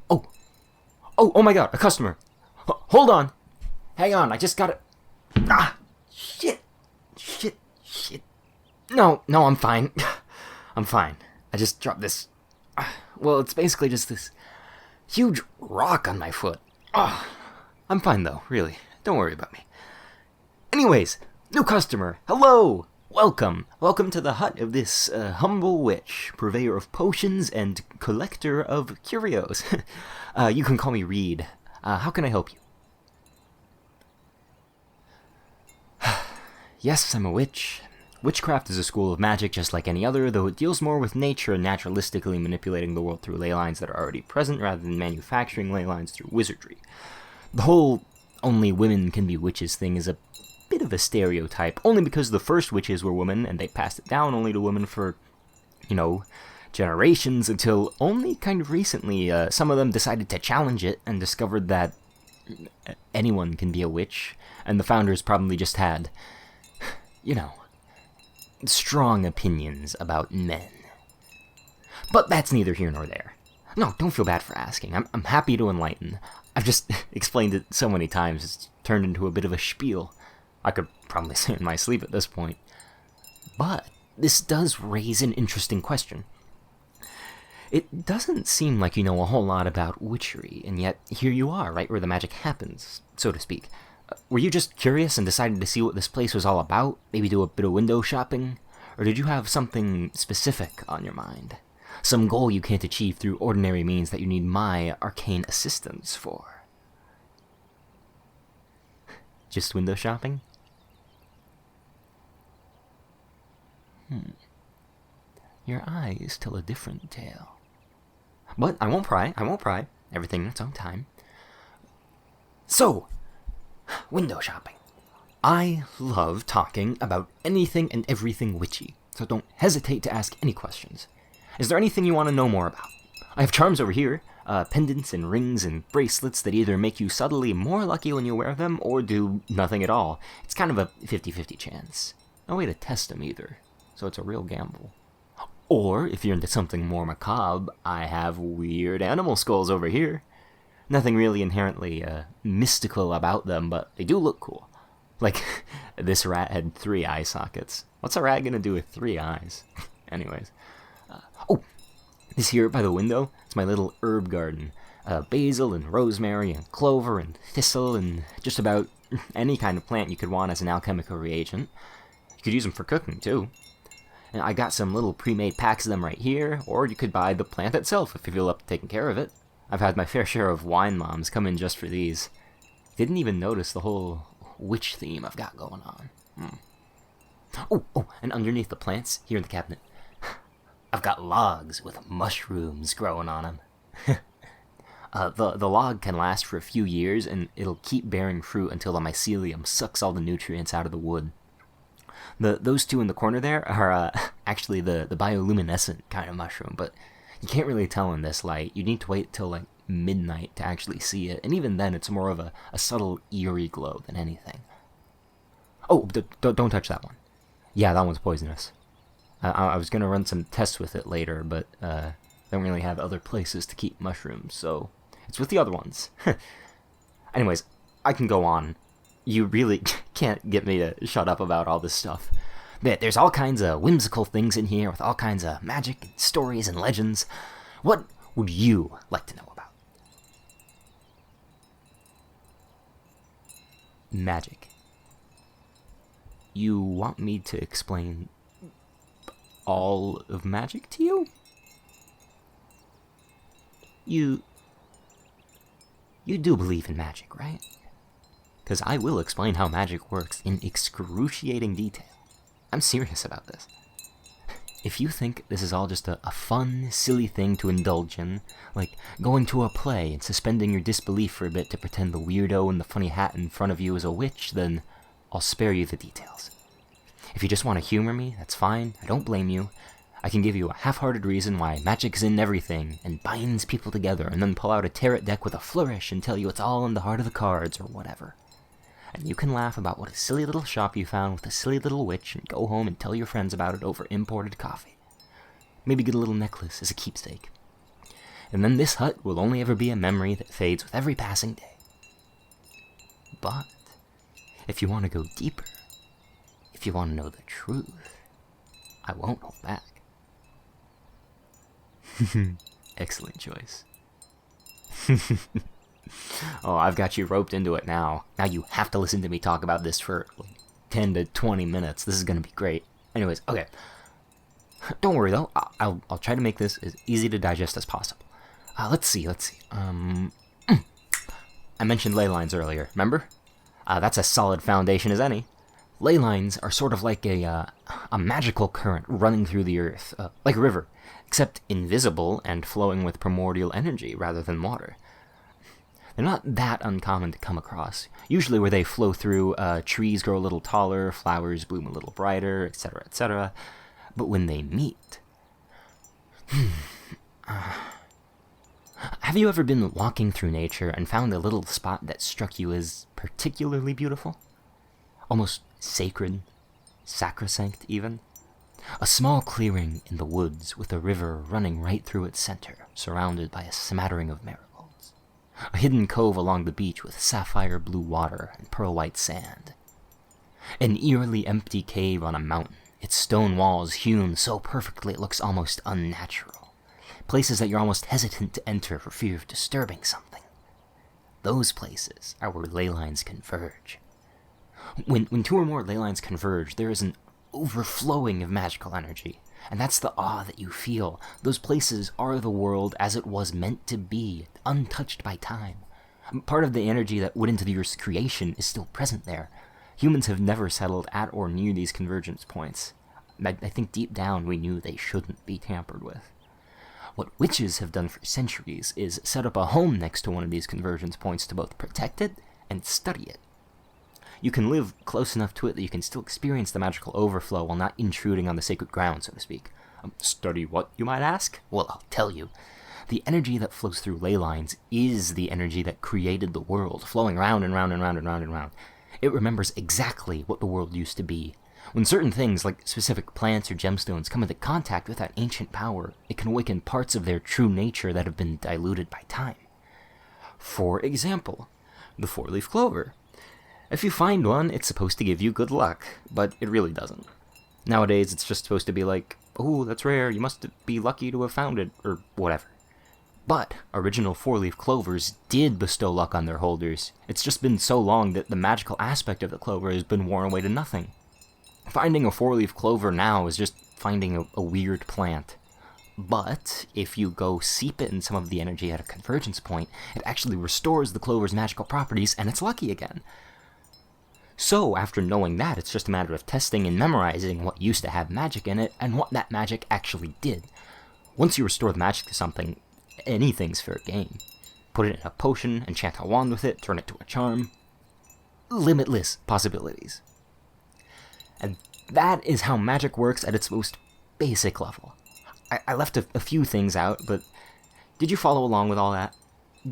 Oh, oh my God, a customer. Hold on. Hang on, I just gotta... Ah, shit. No, I'm fine. I'm fine. I just dropped this... Well, it's basically just this huge rock on my foot. I'm fine though, really. Don't worry about me. Anyways, new customer. Hello! Welcome to the hut of this humble witch, purveyor of potions and collector of curios. You can call me Reed. How can I help you? Yes, I'm a witch. Witchcraft is a school of magic just like any other, though it deals more with nature and naturalistically manipulating the world through ley lines that are already present rather than manufacturing ley lines through wizardry. The whole only women can be witches thing is a bit of a stereotype, only because the first witches were women and they passed it down only to women for, generations until only kind of recently some of them decided to challenge it and discovered that anyone can be a witch, and the founders probably just had, strong opinions about men. But that's neither here nor there. No, don't feel bad for asking. I'm happy to enlighten. I've just explained it so many times, it's turned into a bit of a spiel. I could probably say it in my sleep at this point. But this does raise an interesting question. It doesn't seem like you know a whole lot about witchery, and yet here you are, right where the magic happens, so to speak. Were you just curious and decided to see what this place was all about? Maybe do a bit of window shopping? Or did you have something specific on your mind? Some goal you can't achieve through ordinary means that you need my arcane assistance for? Just window shopping? Your eyes tell a different tale. But I won't pry. Everything in its own time. So, window shopping. I love talking about anything and everything witchy, so don't hesitate to ask any questions. Is there anything you want to know more about? I have charms over here, pendants and rings and bracelets that either make you subtly more lucky when you wear them or do nothing at all. It's kind of a 50-50 chance. No way to test them either, so it's a real gamble. Or, if you're into something more macabre, I have weird animal skulls over here. Nothing really inherently mystical about them, but they do look cool. Like, this rat had 3 eye sockets. What's a rat gonna do with 3 eyes? Anyways. This here by the window, it's my little herb garden. Basil and rosemary and clover and thistle and just about any kind of plant you could want as an alchemical reagent. You could use them for cooking, too. And I got some little pre-made packs of them right here, or you could buy the plant itself if you feel up to taking care of it. I've had my fair share of wine moms come in just for these. Didn't even notice the whole witch theme I've got going on. Oh, and underneath the plants, here in the cabinet, I've got logs with mushrooms growing on them. The log can last for a few years, and it'll keep bearing fruit until the mycelium sucks all the nutrients out of the wood. Those 2 in the corner there are actually the bioluminescent kind of mushroom, but you can't really tell in this light. You need to wait till like midnight to actually see it, and even then it's more of a subtle eerie glow than anything. Oh, don't touch that one. Yeah, that one's poisonous. I was going to run some tests with it later, but don't really have other places to keep mushrooms, so it's with the other ones. Anyways, I can go on. You really can't get me to shut up about all this stuff. There's all kinds of whimsical things in here with all kinds of magic and stories and legends. What would you like to know about? Magic. You want me to explain all of magic to you? You do believe in magic, right? Because I will explain how magic works in excruciating detail. I'm serious about this. If you think this is all just a fun, silly thing to indulge in, like going to a play and suspending your disbelief for a bit to pretend the weirdo in the funny hat in front of you is a witch, then I'll spare you the details. If you just want to humor me, that's fine, I don't blame you. I can give you a half-hearted reason why magic's in everything and binds people together, and then pull out a tarot deck with a flourish and tell you it's all in the heart of the cards or whatever. And you can laugh about what a silly little shop you found with a silly little witch and go home and tell your friends about it over imported coffee. Maybe get a little necklace as a keepsake. And then this hut will only ever be a memory that fades with every passing day. But if you want to go deeper, if you want to know the truth, I won't hold back. Excellent choice. Oh, I've got you roped into it now. Now you have to listen to me talk about this for like 10 to 20 minutes. This is going to be great. Anyways, okay. Don't worry though. I'll try to make this as easy to digest as possible. Let's see. I mentioned ley lines earlier, remember? That's as solid foundation as any. Ley lines are sort of like a magical current running through the earth, like a river, except invisible and flowing with primordial energy rather than water. They're not that uncommon to come across. Usually where they flow through, trees grow a little taller, flowers bloom a little brighter, etc., etc. But when they meet... Have you ever been walking through nature and found a little spot that struck you as particularly beautiful? Almost sacred, sacrosanct even? A small clearing in the woods with a river running right through its center, surrounded by a smattering of marigolds. A hidden cove along the beach with sapphire blue water and pearl white sand. An eerily empty cave on a mountain, its stone walls hewn so perfectly it looks almost unnatural. Places that you're almost hesitant to enter for fear of disturbing something. Those places are where ley lines converge. When two or more ley lines converge, there is an overflowing of magical energy, and that's the awe that you feel. Those places are the world as it was meant to be, untouched by time. Part of the energy that went into the Earth's creation is still present there. Humans have never settled at or near these convergence points. I think deep down we knew they shouldn't be tampered with. What witches have done for centuries is set up a home next to one of these convergence points to both protect it and study it. You can live close enough to it that you can still experience the magical overflow while not intruding on the sacred ground, so to speak. Study what, you might ask? Well, I'll tell you. The energy that flows through ley lines is the energy that created the world, flowing round and round and round and round and round. It remembers exactly what the world used to be. When certain things, like specific plants or gemstones, come into contact with that ancient power, it can awaken parts of their true nature that have been diluted by time. For example, the four-leaf clover. If you find one, it's supposed to give you good luck, but it really doesn't. Nowadays, it's just supposed to be like, oh, that's rare, you must be lucky to have found it, or whatever. But original four-leaf clovers did bestow luck on their holders. It's just been so long that the magical aspect of the clover has been worn away to nothing. Finding a four-leaf clover now is just finding a weird plant. But if you go seep it in some of the energy at a convergence point, it actually restores the clover's magical properties and it's lucky again. So after knowing that, it's just a matter of testing and memorizing what used to have magic in it and what that magic actually did. Once you restore the magic to something, anything's fair game. Put it in a potion, enchant a wand with it, turn it to a charm. Limitless possibilities. And that is how magic works at its most basic level. I left a few things out, but did you follow along with all that?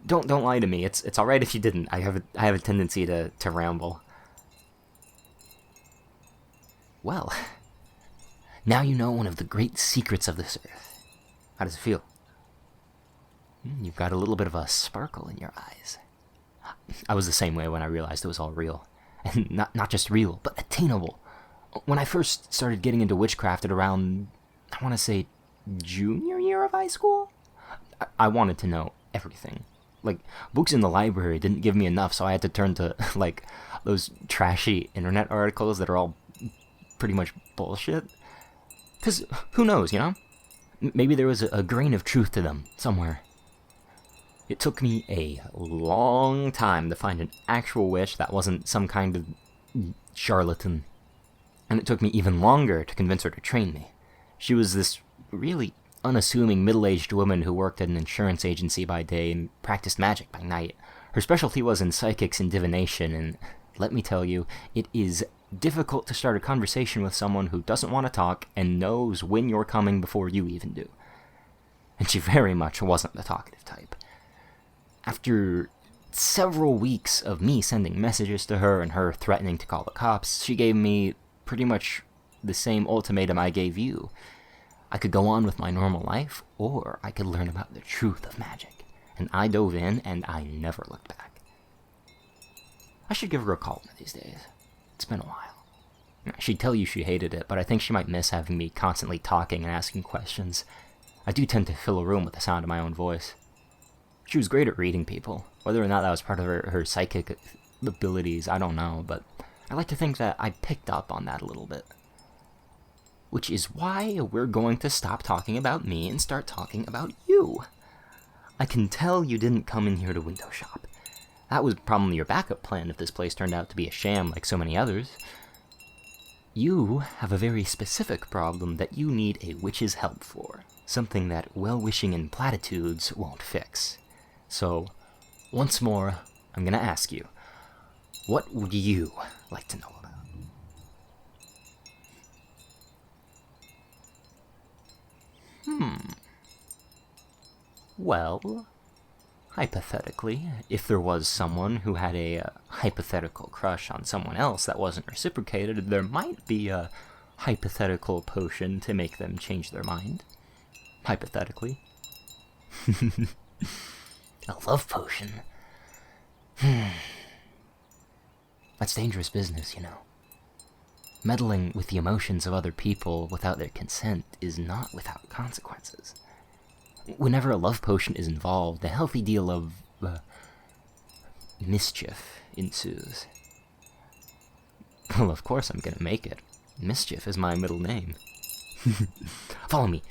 Don't lie to me. It's all right if you didn't. I have a tendency to ramble. Well, now you know one of the great secrets of this earth. How does it feel? You've got a little bit of a sparkle in your eyes. I was the same way when I realized it was all real. And not just real, but attainable. When I first started getting into witchcraft at around, I want to say, junior year of high school? I wanted to know everything. Like, books in the library didn't give me enough, so I had to turn to, like, those trashy internet articles that are all pretty much bullshit. Because who knows, you know? Maybe there was a grain of truth to them somewhere. It took me a long time to find an actual witch that wasn't some kind of charlatan. And it took me even longer to convince her to train me. She was this really unassuming middle-aged woman who worked at an insurance agency by day and practiced magic by night. Her specialty was in psychics and divination, and let me tell you, it is difficult to start a conversation with someone who doesn't want to talk and knows when you're coming before you even do. And she very much wasn't the talkative type. After several weeks of me sending messages to her and her threatening to call the cops, she gave me pretty much the same ultimatum I gave you. I could go on with my normal life, or I could learn about the truth of magic. And I dove in, and I never looked back. I should give her a call one of these days. It's been a while. She'd tell you she hated it, but I think she might miss having me constantly talking and asking questions. I do tend to fill a room with the sound of my own voice. She was great at reading people. Whether or not that was part of her psychic abilities, I don't know, but I like to think that I picked up on that a little bit. Which is why we're going to stop talking about me and start talking about you. I can tell you didn't come in here to window shop. That was probably your backup plan if this place turned out to be a sham like so many others. You have a very specific problem that you need a witch's help for. Something that well-wishing and platitudes won't fix. So, once more, I'm gonna ask you, what would you like to know about? Well, hypothetically, if there was someone who had a hypothetical crush on someone else that wasn't reciprocated, there might be a hypothetical potion to make them change their mind. Hypothetically. A love potion? That's dangerous business, you know. Meddling with the emotions of other people without their consent is not without consequences. Whenever a love potion is involved, a healthy deal of mischief ensues. Well, of course I'm gonna make it. Mischief is my middle name. Follow me.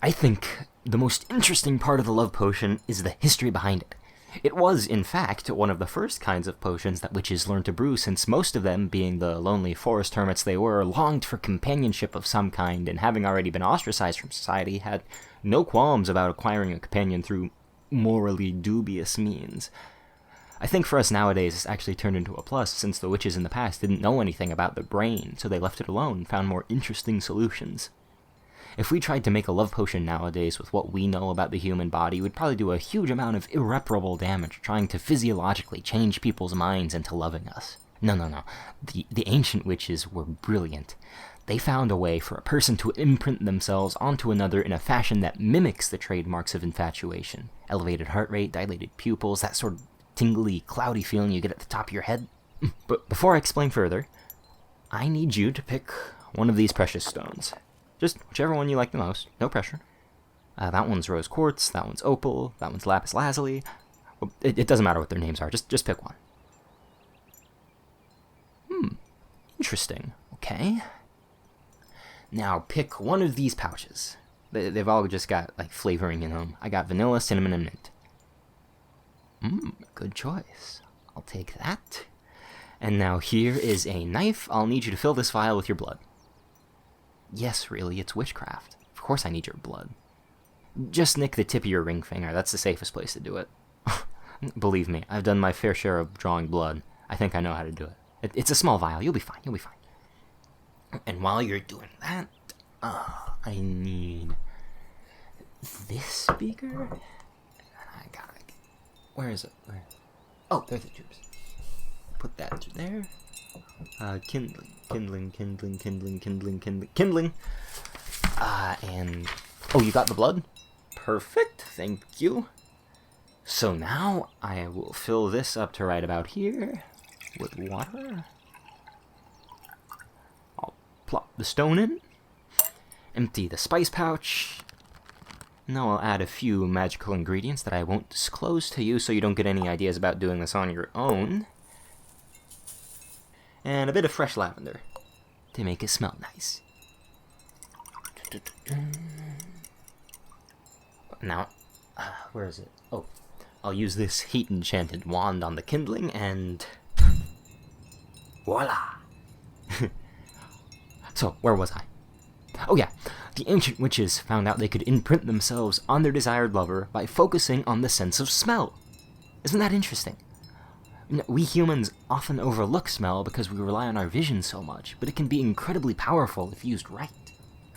I think the most interesting part of the love potion is the history behind it. It was, in fact, one of the first kinds of potions that witches learned to brew, since most of them, being the lonely forest hermits they were, longed for companionship of some kind, and having already been ostracized from society, had no qualms about acquiring a companion through morally dubious means. I think for us nowadays it's actually turned into a plus, since the witches in the past didn't know anything about the brain, so they left it alone and found more interesting solutions. If we tried to make a love potion nowadays with what we know about the human body, we'd probably do a huge amount of irreparable damage trying to physiologically change people's minds into loving us. No. The ancient witches were brilliant. They found a way for a person to imprint themselves onto another in a fashion that mimics the trademarks of infatuation. Elevated heart rate, dilated pupils, that sort of tingly, cloudy feeling you get at the top of your head. But before I explain further, I need you to pick one of these precious stones. Just whichever one you like the most, no pressure. That one's rose quartz, that one's opal, that one's lapis lazuli. Well, it doesn't matter what their names are, just pick one. Interesting, okay. Now pick one of these pouches. They've all just got, like, flavoring in them. I got vanilla, cinnamon, and mint. Good choice. I'll take that. And now here is a knife. I'll need you to fill this vial with your blood. Yes, really, it's witchcraft. Of course I need your blood. Just nick the tip of your ring finger. That's the safest place to do it. Believe me, I've done my fair share of drawing blood. I think I know how to do it. It's a small vial. You'll be fine. And while you're doing that, I need this beaker. I got it. Where is it? Oh, there's the tubes. Put that through there. Kindling. And, oh, you got the blood? Perfect, thank you. So now, I will fill this up to right about here with water. I'll plop the stone in. Empty the spice pouch. Now I'll add a few magical ingredients that I won't disclose to you so you don't get any ideas about doing this on your own. And a bit of fresh lavender to make it smell nice. Now, where is it? Oh, I'll use this heat-enchanted wand on the kindling, and voila! So, where was I? Oh yeah, the ancient witches found out they could imprint themselves on their desired lover by focusing on the sense of smell. Isn't that interesting? We humans often overlook smell because we rely on our vision so much, but it can be incredibly powerful if used right.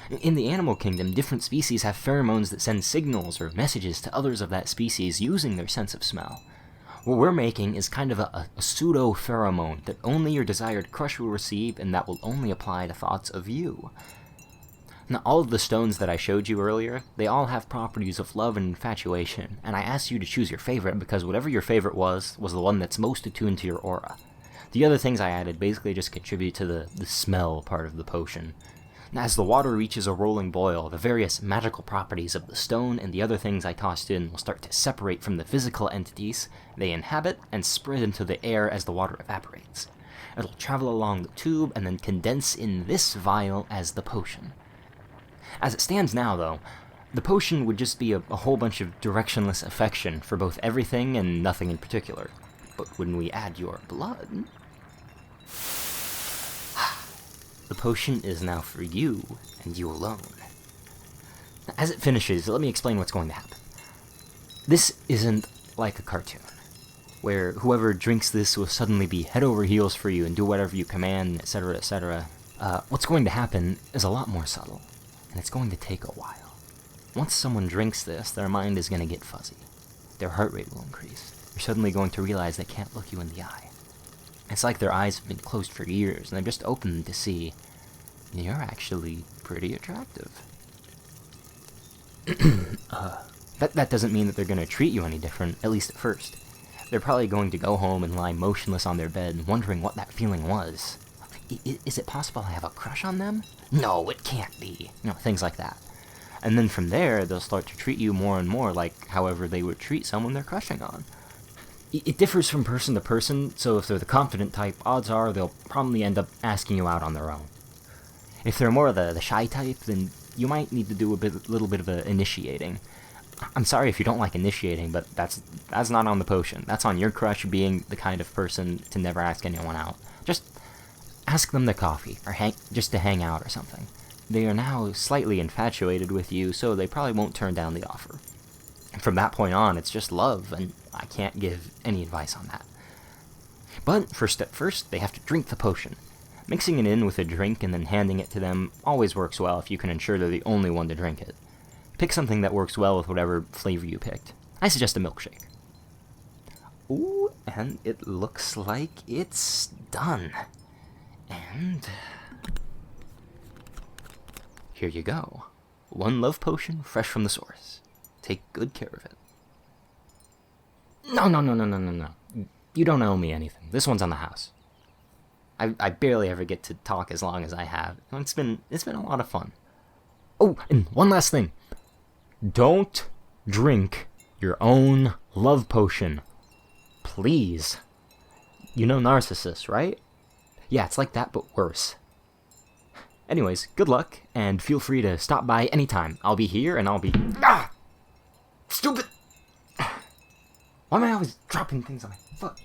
In the animal kingdom, different species have pheromones that send signals or messages to others of that species using their sense of smell. What we're making is kind of a pseudo-pheromone that only your desired crush will receive, and that will only apply to thoughts of you. Now, all of the stones that I showed you earlier, they all have properties of love and infatuation, and I asked you to choose your favorite because whatever your favorite was the one that's most attuned to your aura. The other things I added basically just contribute to the smell part of the potion. Now, as the water reaches a rolling boil, the various magical properties of the stone and the other things I tossed in will start to separate from the physical entities they inhabit and spread into the air as the water evaporates. It'll travel along the tube and then condense in this vial as the potion. As it stands now, though, the potion would just be a whole bunch of directionless affection for both everything and nothing in particular. But when we add your blood... the potion is now for you, and you alone. As it finishes, let me explain what's going to happen. This isn't like a cartoon, where whoever drinks this will suddenly be head over heels for you and do whatever you command, etc., etc. What's going to happen is a lot more subtle, and it's going to take a while. Once someone drinks this, their mind is going to get fuzzy. Their heart rate will increase. They're suddenly going to realize they can't look you in the eye. It's like their eyes have been closed for years, and they've just opened to see you're actually pretty attractive. That doesn't mean that they're going to treat you any different, at least at first. They're probably going to go home and lie motionless on their bed, wondering what that feeling was. Is it possible I have a crush on them? No, it can't be. Things like that. And then from there, they'll start to treat you more and more like however they would treat someone they're crushing on. It differs from person to person, so if they're the confident type, odds are they'll probably end up asking you out on their own. If they're more of the shy type, then you might need to do a little bit of initiating. I'm sorry if you don't like initiating, but that's not on the potion. That's on your crush being the kind of person to never ask anyone out. Just ask them to coffee, or just to hang out or something. They are now slightly infatuated with you, so they probably won't turn down the offer. And from that point on, it's just love, and I can't give any advice on that. But, step first, they have to drink the potion. Mixing it in with a drink and then handing it to them always works well if you can ensure they're the only one to drink it. Pick something that works well with whatever flavor you picked. I suggest a milkshake. Ooh, and it looks like it's done. And... here you go. One love potion, fresh from the source. Take good care of it. No. You don't owe me anything. This one's on the house. I barely ever get to talk as long as I have. It's been a lot of fun. Oh, and one last thing. Don't drink your own love potion. Please. You know Narcissus, right? Yeah, it's like that, but worse. Anyways, good luck, and feel free to stop by anytime. I'll be here, and I'll be... Ah! Stupid! Why am I always dropping things on my foot?